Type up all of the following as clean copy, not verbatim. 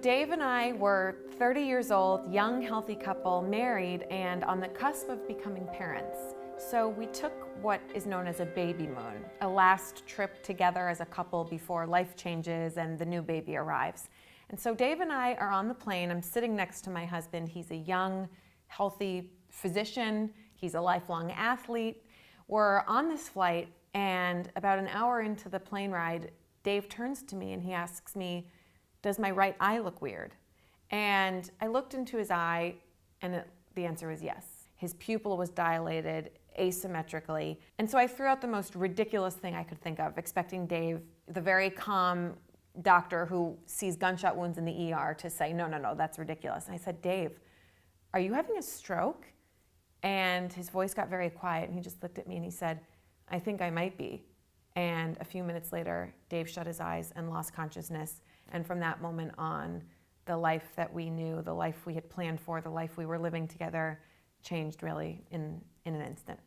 Dave and I were 30 years old, young, healthy couple, married, and on the cusp of becoming parents. So we took what is known as a baby moon, a last trip together as a couple before life changes and the new baby arrives. And so Dave and I are on the plane. I'm sitting next to my husband. He's a young, healthy physician. He's a lifelong athlete. We're on this flight, and about an hour into the plane ride, Dave turns to me and he asks me, "Does my right eye look weird?" And I looked into his eye, and the answer was yes. His pupil was dilated asymmetrically. And so I threw out the most ridiculous thing I could think of, expecting Dave, the very calm doctor who sees gunshot wounds in the ER, to say, no, that's ridiculous. And I said, "Dave, are you having a stroke?" And his voice got very quiet, and he just looked at me and he said, "I think I might be." And a few minutes later, Dave shut his eyes and lost consciousness. And from that moment on, the life that we knew, the life we had planned for, the life we were living together, changed really in an instant.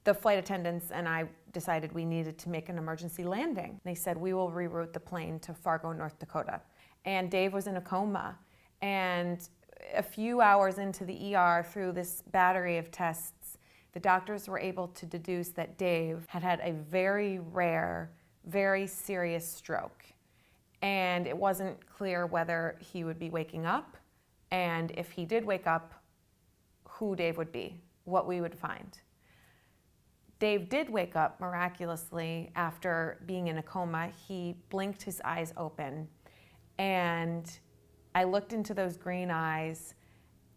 The flight attendants and I decided we needed to make an emergency landing. They said, "We will reroute the plane to Fargo, North Dakota." And Dave was in a coma. And a few hours into the ER, through this battery of tests, the doctors were able to deduce that Dave had had a very rare, very serious stroke. And it wasn't clear whether he would be waking up, and if he did wake up, who Dave would be, what we would find. Dave did wake up miraculously after being in a coma. He blinked his eyes open, and I looked into those green eyes,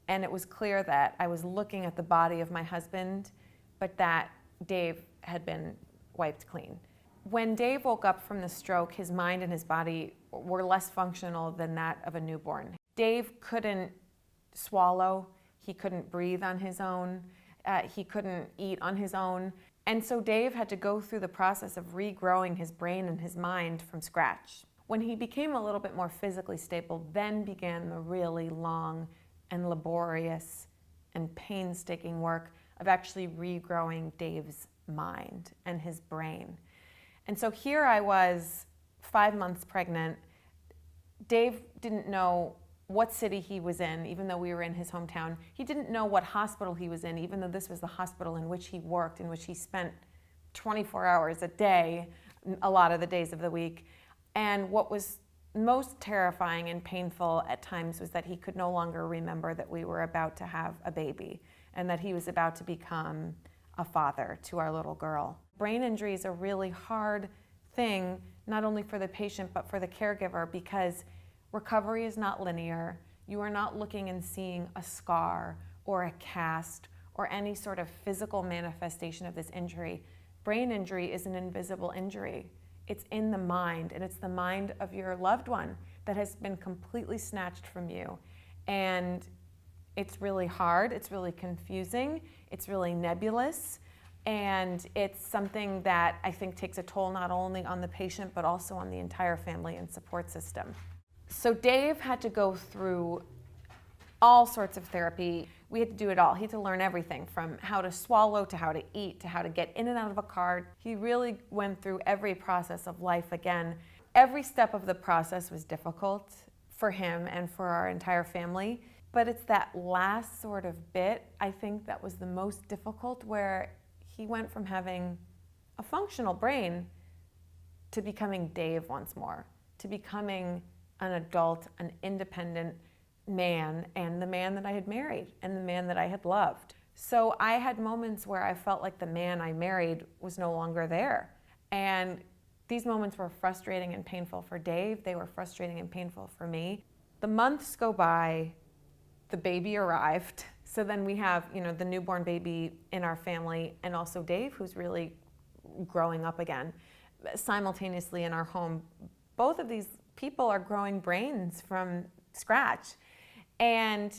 and it was clear that I was looking at the body of my husband, but that Dave had been wiped clean. When Dave woke up from the stroke, his mind and his body were less functional than that of a newborn. Dave couldn't swallow, he couldn't breathe on his own, he couldn't eat on his own. And so Dave had to go through the process of regrowing his brain and his mind from scratch. When he became a little bit more physically stable, then began the really long and laborious and painstaking work of actually regrowing Dave's mind and his brain. And so here I was, 5 months pregnant. Dave didn't know what city he was in, even though we were in his hometown. He didn't know what hospital he was in, even though this was the hospital in which he worked, in which he spent 24 hours a day, a lot of the days of the week. And what was most terrifying and painful at times was that he could no longer remember that we were about to have a baby and that he was about to become a father to our little girl. Brain injury is a really hard thing, not only for the patient but for the caregiver, because recovery is not linear. You are not looking and seeing a scar or a cast or any sort of physical manifestation of this injury. Brain injury is an invisible injury. It's in the mind, and it's the mind of your loved one that has been completely snatched from you. And it's really hard, it's really confusing, it's really nebulous, and it's something that I think takes a toll not only on the patient but also on the entire family and support system. So Dave had to go through all sorts of therapy. We had to do it all. He had to learn everything from how to swallow to how to eat to how to get in and out of a car. He really went through every process of life again. Every step of the process was difficult for him and for our entire family. But it's that last sort of bit, I think, that was the most difficult, where he went from having a functional brain to becoming Dave once more, to becoming an adult, an independent man, and the man that I had married and the man that I had loved. So I had moments where I felt like the man I married was no longer there. And these moments were frustrating and painful for Dave. They were frustrating and painful for me. The months go by, the baby arrived. So then we have, the newborn baby in our family, and also Dave, who's really growing up again. Simultaneously in our home, both of these people are growing brains from scratch. And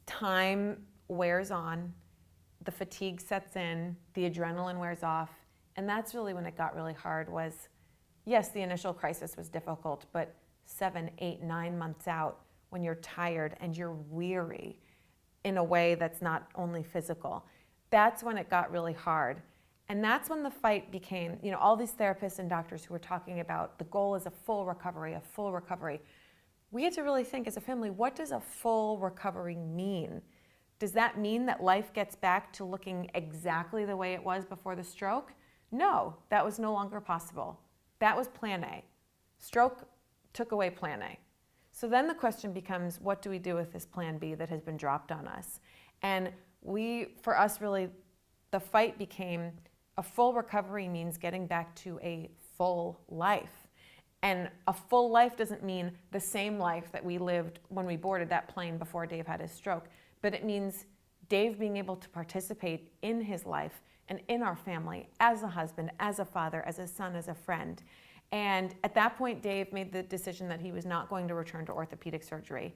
time wears on, the fatigue sets in, the adrenaline wears off, and that's really when it got really hard. Was, yes, the initial crisis was difficult, but 7, 8, 9 months out, when you're tired and you're weary in a way that's not only physical, that's when it got really hard. And that's when the fight became, all these therapists and doctors who were talking about the goal is a full recovery, we had to really think as a family, what does a full recovery mean? Does that mean that life gets back to looking exactly the way it was before the stroke? No, that was no longer possible. That was plan A. Stroke took away plan A. So then the question becomes, what do we do with this plan B that has been dropped on us? And for us really, the fight became a full recovery means getting back to a full life. And a full life doesn't mean the same life that we lived when we boarded that plane before Dave had his stroke, but it means Dave being able to participate in his life and in our family as a husband, as a father, as a son, as a friend. And at that point, Dave made the decision that he was not going to return to orthopedic surgery.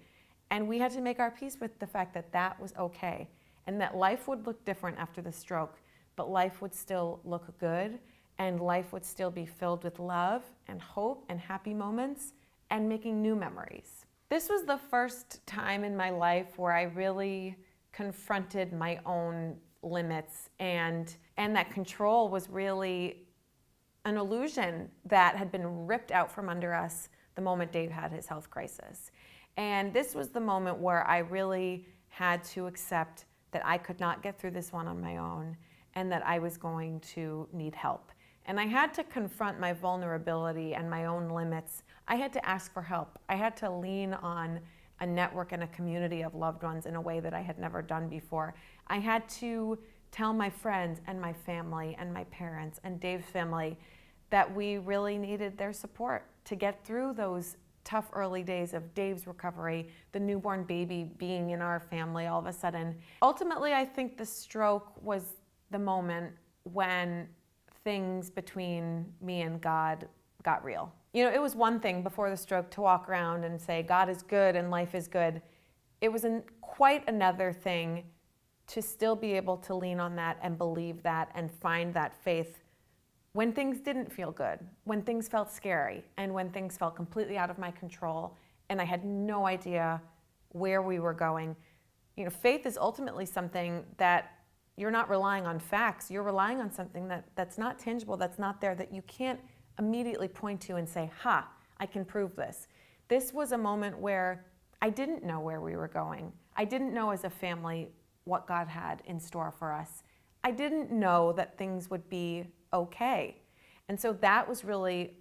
And we had to make our peace with the fact that that was okay, and that life would look different after the stroke, but life would still look good, and life would still be filled with love and hope and happy moments and making new memories. This was the first time in my life where I really confronted my own limits, and that control was really an illusion that had been ripped out from under us the moment Dave had his health crisis. And this was the moment where I really had to accept that I could not get through this one on my own and that I was going to need help. And I had to confront my vulnerability and my own limits. I had to ask for help. I had to lean on a network and a community of loved ones in a way that I had never done before. I had to tell my friends and my family and my parents and Dave's family that we really needed their support to get through those tough early days of Dave's recovery, the newborn baby being in our family all of a sudden. Ultimately, I think the stroke was the moment when things between me and God got real. You know, it was one thing before the stroke to walk around and say, God is good and life is good. It was quite another thing to still be able to lean on that and believe that and find that faith when things didn't feel good, when things felt scary, and when things felt completely out of my control and I had no idea where we were going. You know, faith is ultimately something that you're not relying on facts, you're relying on something that's not tangible, that's not there, that you can't immediately point to and say, ha, I can prove this. This was a moment where I didn't know where we were going. I didn't know as a family what God had in store for us. I didn't know that things would be okay. And so that was really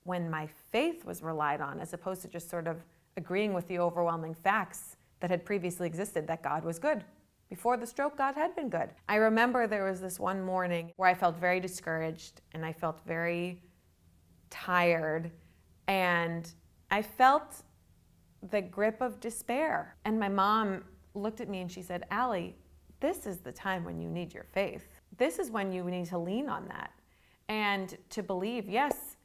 when my faith was relied on, as opposed to just sort of agreeing with the overwhelming facts that had previously existed, that God was good. Before the stroke, God had been good. I remember there was this one morning where I felt very discouraged and I felt very tired, and I felt the grip of despair. And my mom looked at me and she said, Allie, this is the time when you need your faith. This is when you need to lean on that and to believe, yes,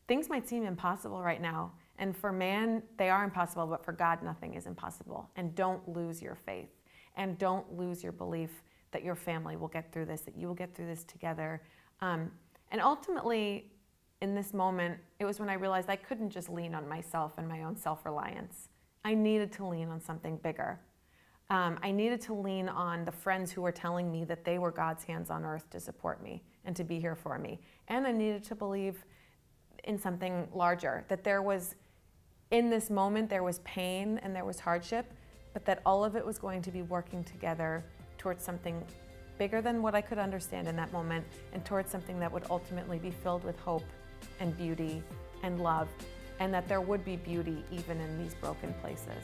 things might seem impossible right now. And for man, they are impossible, but for God, nothing is impossible. And don't lose your faith. And don't lose your belief that your family will get through this, that you will get through this together. And ultimately, in this moment, it was when I realized I couldn't just lean on myself and my own self-reliance. I needed to lean on something bigger. I needed to lean on the friends who were telling me that they were God's hands on earth to support me and to be here for me. And I needed to believe in something larger, that there was, in this moment, there was pain and there was hardship, but that all of it was going to be working together towards something bigger than what I could understand in that moment, and towards something that would ultimately be filled with hope and beauty and love, and that there would be beauty even in these broken places.